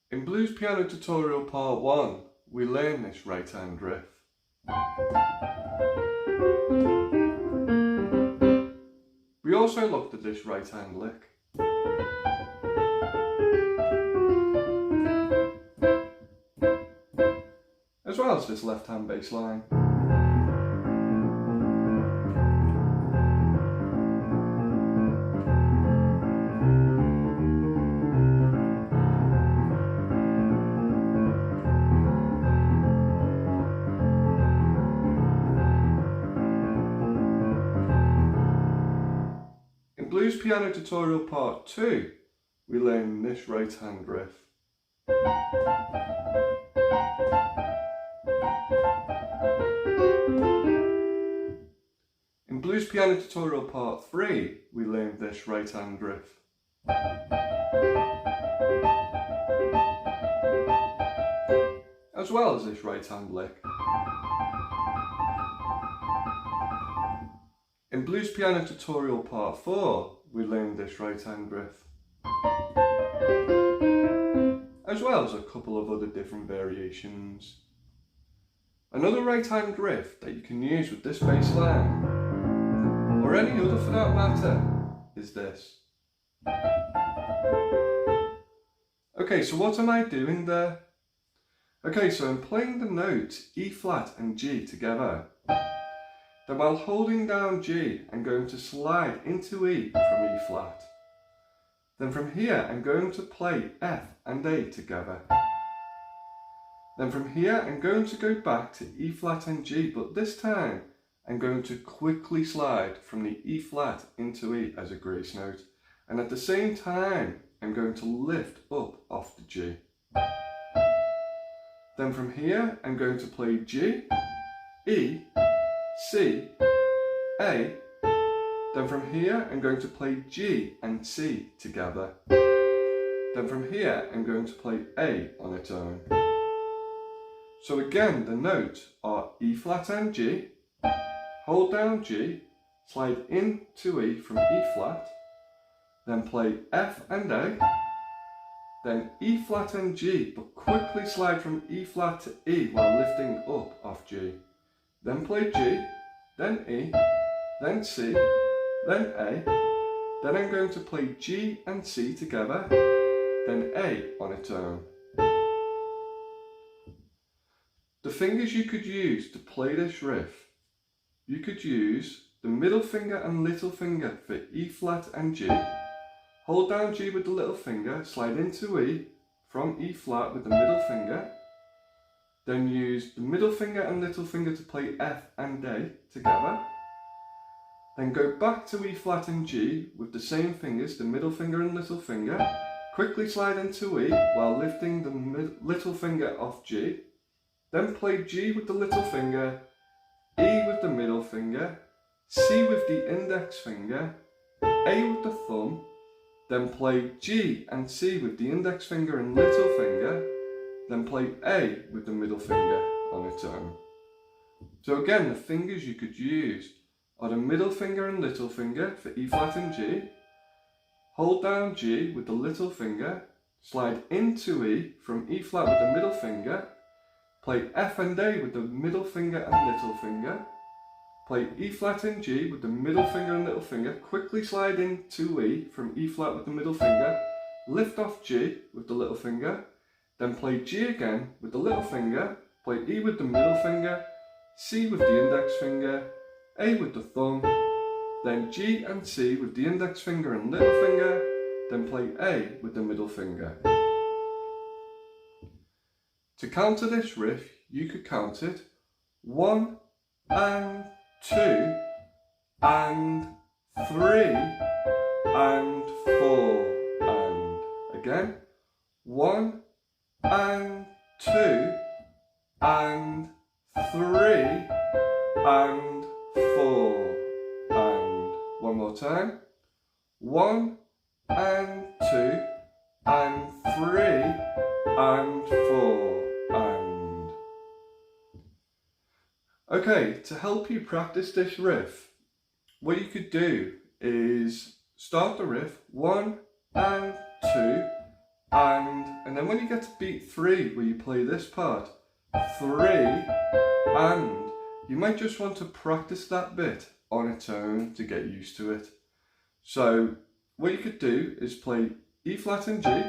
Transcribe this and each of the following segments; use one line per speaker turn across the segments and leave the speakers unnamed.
In Blues Piano Tutorial Part 1, we learn this right hand riff. We also looked at this right hand lick. As well as this left hand bass line. In Blues Piano Tutorial Part 2, we learn this right hand riff. In Blues Piano Tutorial Part 3, we learn this right hand riff. As well as this right hand lick. In Blues Piano Tutorial Part 4, we learned this right hand riff. As well as a couple of other different variations. Another right hand riff that you can use with this bass line, or any other for that matter, is this. Okay, so what am I doing there? Okay, so I'm playing the notes E flat and G together. Then while holding down G, I'm going to slide into E from E flat. Then from here, I'm going to play F and A together. Then from here, I'm going to go back to E flat and G, but this time, I'm going to quickly slide from the E flat into E as a grace note. And at the same time, I'm going to lift up off the G. Then from here, I'm going to play G, E, C, A. Then from here, I'm going to play G and C together. Then from here, I'm going to play A on its own. So again, the notes are E flat and G, hold down G, slide into E from E flat, then play F and A, then E flat and G, but quickly slide from E flat to E while lifting up off G. Then play G, then E, then C, then A, then I'm going to play G and C together, then A on its own. The fingers you could use to play this riff, you could use the middle finger and little finger for E flat and G, hold down G with the little finger, slide into E from E flat with the middle finger, then use the middle finger and little finger to play F and A together. Then go back to E flat and G with the same fingers, the middle finger and little finger. Quickly slide into E while lifting the little finger off G. Then play G with the little finger, E with the middle finger, C with the index finger, A with the thumb. Then play G and C with the index finger and little finger. Then play A with the middle finger on its own. So again, the fingers you could use are the middle finger and little finger for E flat and G, hold down G with the little finger, slide into E from E flat with the middle finger, play F and A with the middle finger and little finger, play E flat and G with the middle finger and little finger, quickly slide into E from E flat with the middle finger, lift off G with the little finger, then play G again with the little finger, play E with the middle finger, C with the index finger, A with the thumb, then G and C with the index finger and little finger, then play A with the middle finger. To counter this riff, you could count it 1 and 2 and 3 and 4 and again 1 and 2 and 3 and 4 and one more time 1 and 2 and 3 and 4 and. Okay, to help you practice this riff, what you could do is start the riff 1 and 2 and then when you get to beat 3, where you play this part, 3, and you might just want to practice that bit on its own to get used to it. So what you could do is play E flat and G,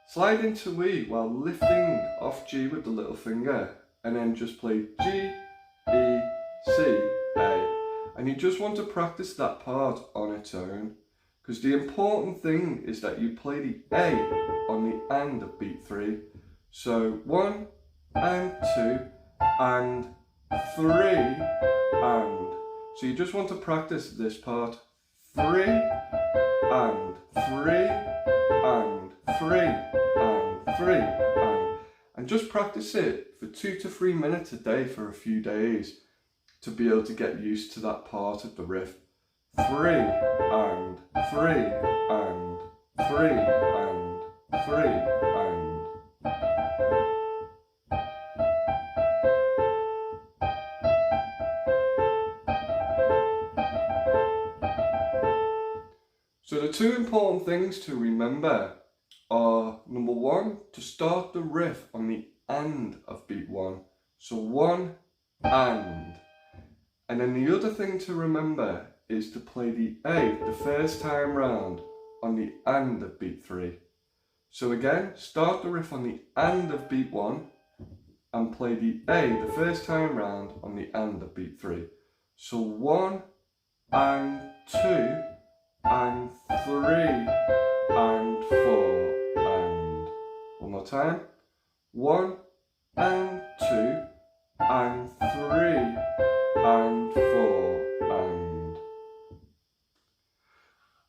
slide into E while lifting off G with the little finger, and then just play G, E, C, A. And you just want to practice that part on its own, because the important thing is that you play the A on the and of beat 3. So 1 and 2 and 3 and. So you just want to practice this part. 3 and 3 and 3 and 3 and just practice it for 2 to 3 minutes a day for a few days to be able to get used to that part of the riff. 3 and 3 and 3 and 3 and. So the two important things to remember are, number 1, to start the riff on the and of beat 1. So 1 and. And then the other thing to remember is to play the A the first time round on the and of beat 3. So again, start the riff on the and of beat 1 and play the A the first time round on the and of beat 3. So 1 and 2 and 3 and 4 and. One more time. 1 and 2 and 3 and 4 and.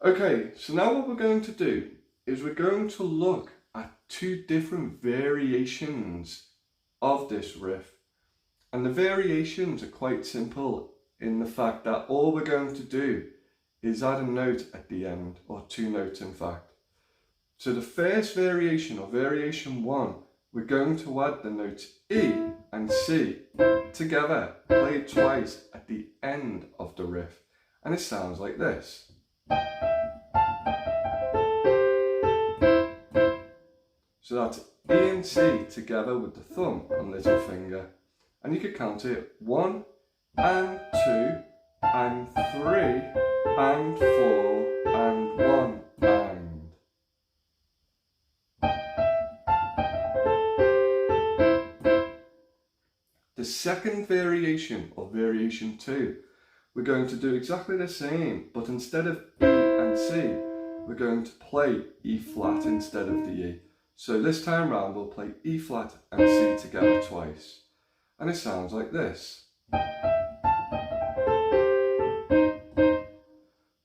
Okay, so now what we're going to do is we're going to look at 2 different variations of this riff. And the variations are quite simple in the fact that all we're going to do is add a note at the end, or 2 notes in fact. So the first variation, or variation 1, we're going to add the notes E and C together, played twice at the end of the riff, and it sounds like this. So that's E and C together with the thumb and little finger, and you could count it 1 and 2 and 3 and 4 and 1 and. The second variation, or variation 2, we're going to do exactly the same, but instead of E and C, we're going to play E flat instead of the E. So this time round we'll play E flat and C together twice, and it sounds like this.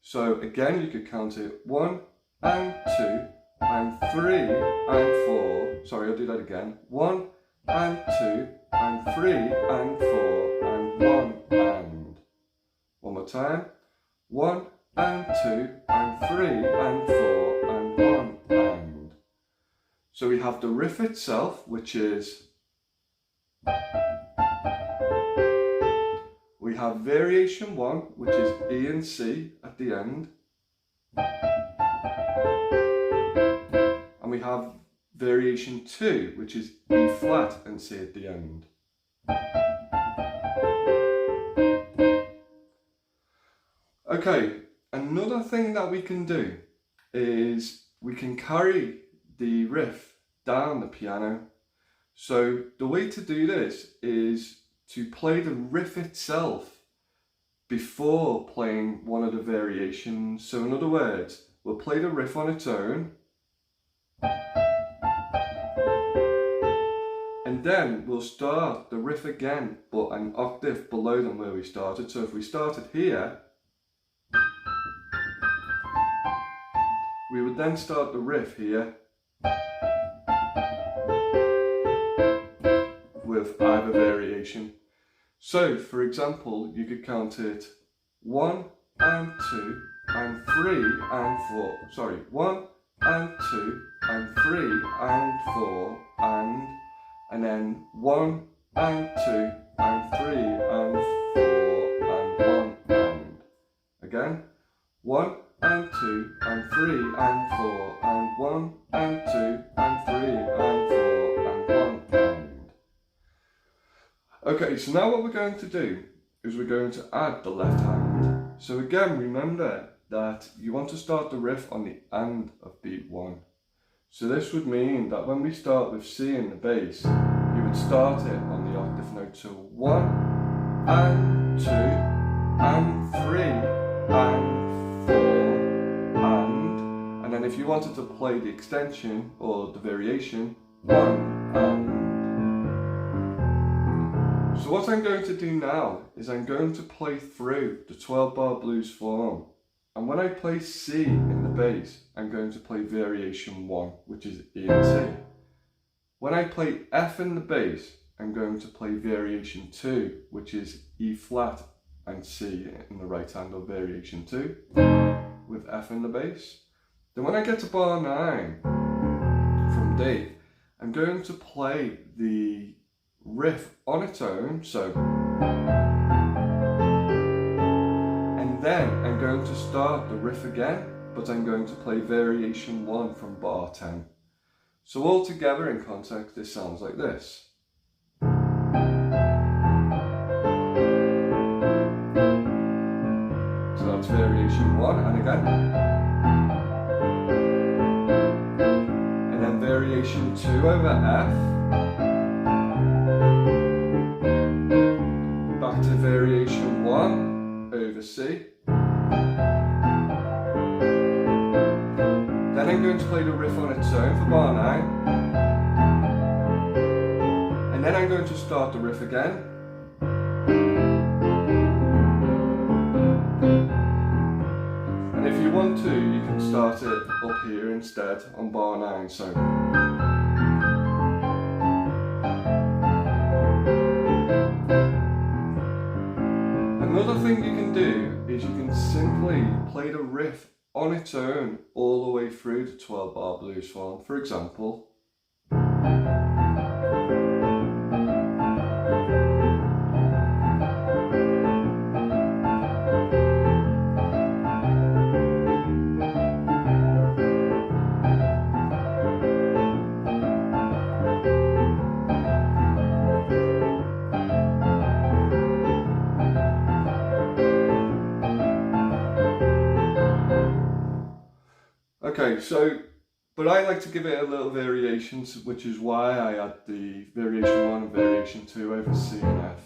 So again, you could count it 1 and 2 and 3 and 4. Sorry, I'll do that again. 1 and 2 and 3 and 4 and 1 and. One more time. 1 and 2 and 3 and 4 and 1 and. So we have the riff itself, which is. We have variation 1, which is E and C at the end. And we have variation 2, which is E flat and C at the end. Okay, another thing that we can do is we can carry the riff down the piano. So the way to do this is to play the riff itself before playing one of the variations. So in other words, we'll play the riff on its own, and then we'll start the riff again, but an octave below than where we started. So if we started here, we would then start the riff here with either variation. So for example, you could count it 1 and 2 and 3 and 4. Sorry, 1 and 2 and 3 and 4 and then 1 and 2 and 3 and 4 and 1 and. Again, 1 and 2 and 3 and 4 and 1 and 2 and 3 and 4 and 1 and. Okay, so now what we're going to do is we're going to add the left hand. So again, remember that you want to start the riff on the end of beat 1. So this would mean that when we start with C in the bass, you would start it on the octave note. So 1 and 2 and 3 and 4 and then if you wanted to play the extension or the variation, 1 and. So what I'm going to do now is I'm going to play through the 12-bar blues form, and when I play C in the bass, I'm going to play variation 1, which is E and C. When I play F in the bass, I'm going to play variation 2, which is E flat and C in the right hand, or variation 2 with F in the bass. Then when I get to bar 9 from D, I'm going to play the riff on its own, so, and then I'm going to start the riff again, but I'm going to play variation 1 from bar 10. So all together in context, this sounds like this. So that's variation 1, and again, and then variation 2 over F, back to variation 1 over C. Then I'm going to play the riff on its own for bar 9. And then I'm going to start the riff again. And if you want to, you can start it up here instead on bar 9. So. Another thing you can do is you can simply play the riff on its own all the way through the 12-bar blues form. For example, okay, so, but I like to give it a little variation, which is why I add the variation 1 and variation 2 over C and F.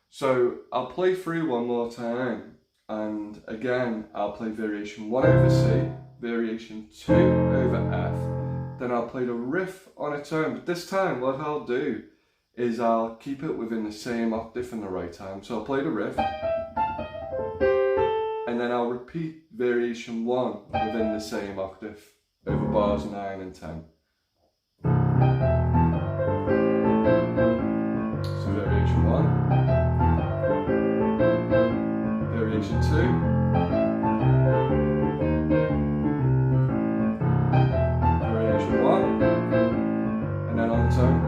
So I'll play through one more time, and again I'll play variation 1 over C, variation 2 over F, then I'll play the riff on its own, but this time what I'll do is I'll keep it within the same octave in the right hand. So I'll play the riff, and then I'll repeat variation 1 within the same octave over bars 9 and 10. So variation 1, variation 2, variation 1, and then on its own,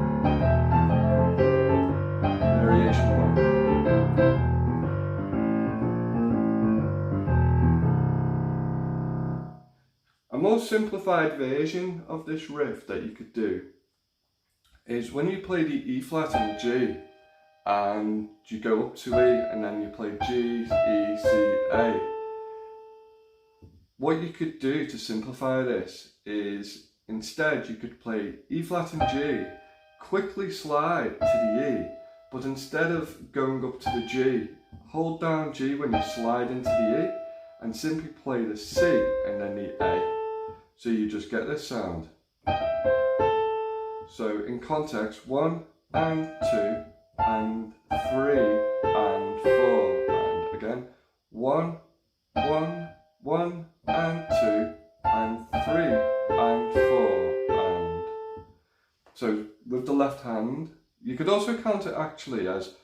variation 1. A more simplified version of this riff that you could do is when you play the E flat and G, and you go up to E and then you play G, E, C, A. What you could do to simplify this is instead you could play E flat and G, quickly slide to the E, but instead of going up to the G, hold down G when you slide into the E and simply play the C and then the A. So you just get this sound. So in context, 1 and 2 and 3 and 4 and again 1, 1, 1 and 2 and 3 and 4 and. So with the left hand, you could also count it actually as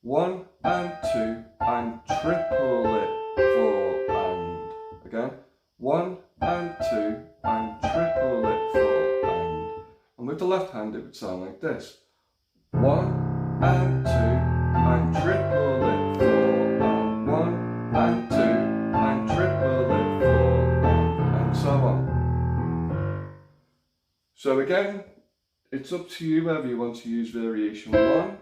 1 and 2 and triple it 4 and again 1 and 2 and triple it 4 and with the left hand it would sound like this: 1 and 2 and triple it 4 and 1 and 2 and triple it 4 So again, it's up to you whether you want to use variation 1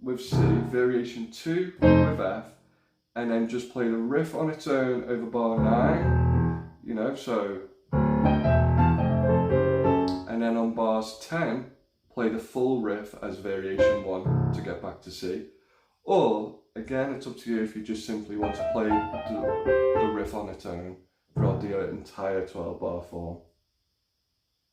with C, variation 2 with F, and then just play the riff on its own over bar 9, you know, so. And then on bars 10, play the full riff as variation 1 to get back to C. Or, again, it's up to you if you just simply want to play the riff on its own throughout the entire 12 bar form.